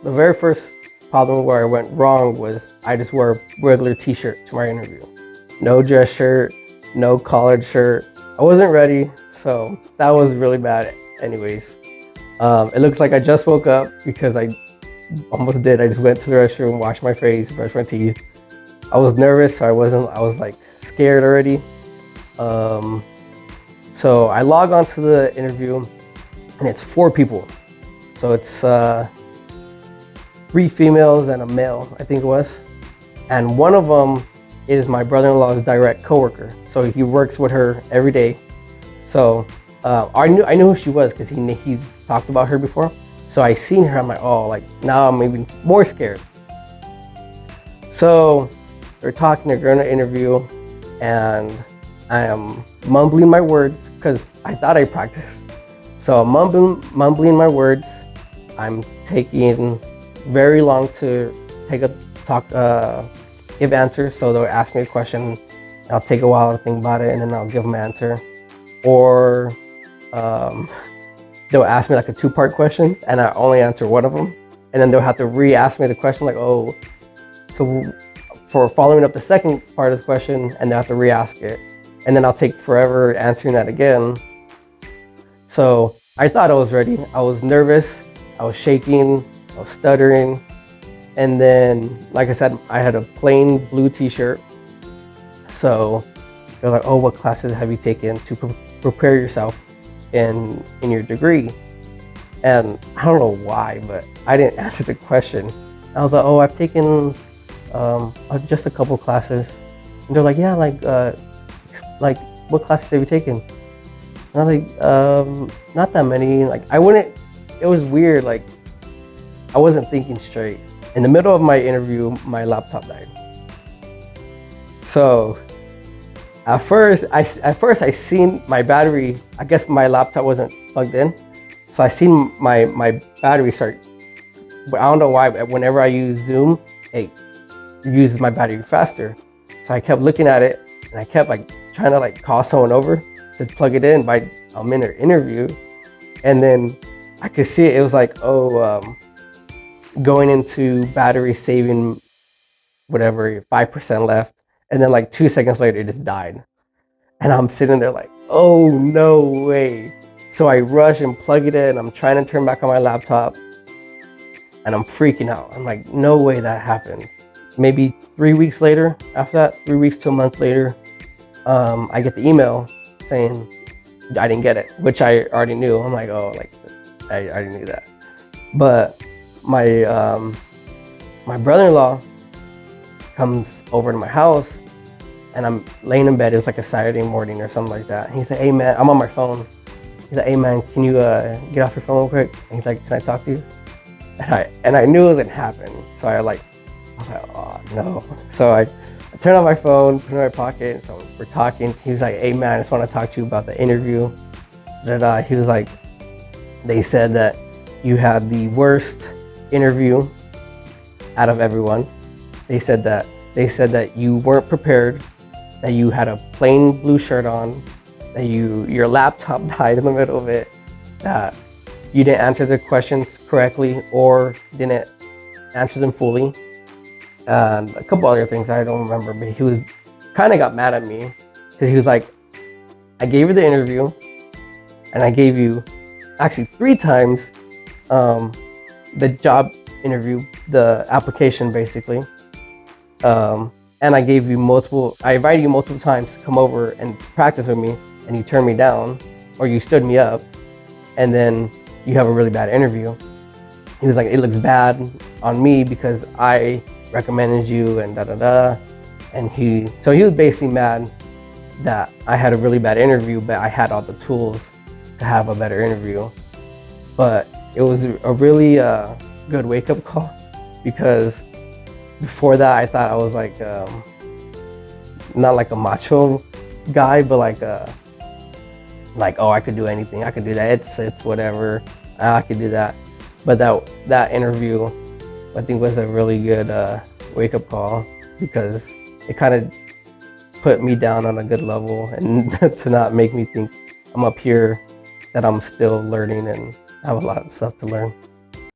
the very first problem where I went wrong was I just wore a regular t-shirt to my interview. No dress shirt, no collared shirt. I wasn't ready, so that was really bad. Anyways, it looks like I just woke up because I almost did. I just went to the restroom, washed my face, brushed my teeth. I was nervous, so I was like scared already. So I log on to the interview and it's 4 people. So it's 3 females and a male, I think it was. And one of them is my brother-in-law's direct coworker. So he works with her every day. So I knew who she was because he's talked about her before. So I seen her, I'm like, oh, like now I'm even more scared. So they're talking, they're going to interview, and I am mumbling my words because I thought I practiced. So I'm mumbling my words. I'm taking very long to give answers. So they'll ask me a question, I'll take a while to think about it, and then I'll give them an answer. Or they'll ask me like a 2-part question, and I only answer one of them, and then they'll have to re-ask me the question, like, oh, so for following up the second part of the question, and they'll have to re-ask it, and then I'll take forever answering that again. So I thought I was ready. I was nervous, I was shaking, I was stuttering, and then, like I said, I had a plain blue t-shirt. So they're like, oh, what classes have you taken to prepare yourself in your degree? And I don't know why, but I didn't answer the question. I was like, oh, I've taken just a couple classes. And they're like, yeah, like what classes have you taken? And I was like, not that many. Like it was weird. Like I wasn't thinking straight. In the middle of my interview, my laptop died. So at first I seen my battery. I guess my laptop wasn't plugged in, so I seen my battery start. But I don't know why. But whenever I use Zoom, it uses my battery faster. So I kept looking at it, and I kept like trying to like call someone over to plug it in by a minute interview, and then I could see it was like, going into battery saving, whatever, 5% left. And then like 2 seconds later, it just died. And I'm sitting there like, oh, no way. So I rush and plug it in. I'm trying to turn back on my laptop, and I'm freaking out. I'm like, no way that happened. Maybe 3 weeks later, after that, 3 weeks to a month later, I get the email saying I didn't get it, which I already knew. I'm like, oh, like I already knew that. But my brother-in-law comes over to my house, and I'm laying in bed. It was like a Saturday morning or something like that. And he's like, hey man, I'm on my phone. He's like, hey man, can you get off your phone real quick? And he's like, can I talk to you? And I knew it was gonna happen. So I was like, oh no. So I turned on my phone, put it in my pocket, and so we're talking. He was like, hey man, I just want to talk to you about the interview. He was like, they said that you had the worst interview out of everyone. They said that you weren't prepared, that you had a plain blue shirt on, that your laptop died in the middle of it, that you didn't answer the questions correctly or didn't answer them fully, and a couple other things I don't remember. But he was kind of got mad at me because he was like, I gave you the interview, and I gave you actually 3 times the job interview, the application basically. And I invited you multiple times to come over and practice with me, and you turned me down, or you stood me up, and then you have a really bad interview. He was like, it looks bad on me because I recommended you and and he was basically mad that I had a really bad interview, but I had all the tools to have a better interview. But it was a really good wake-up call, because before that I thought I was like not like a macho guy, but like oh, I could do anything, I could do that, it's whatever, I could do that. But that interview, I think, was a really good wake-up call, because it kind of put me down on a good level, and to not make me think I'm up here, that I'm still learning and have a lot of stuff to learn.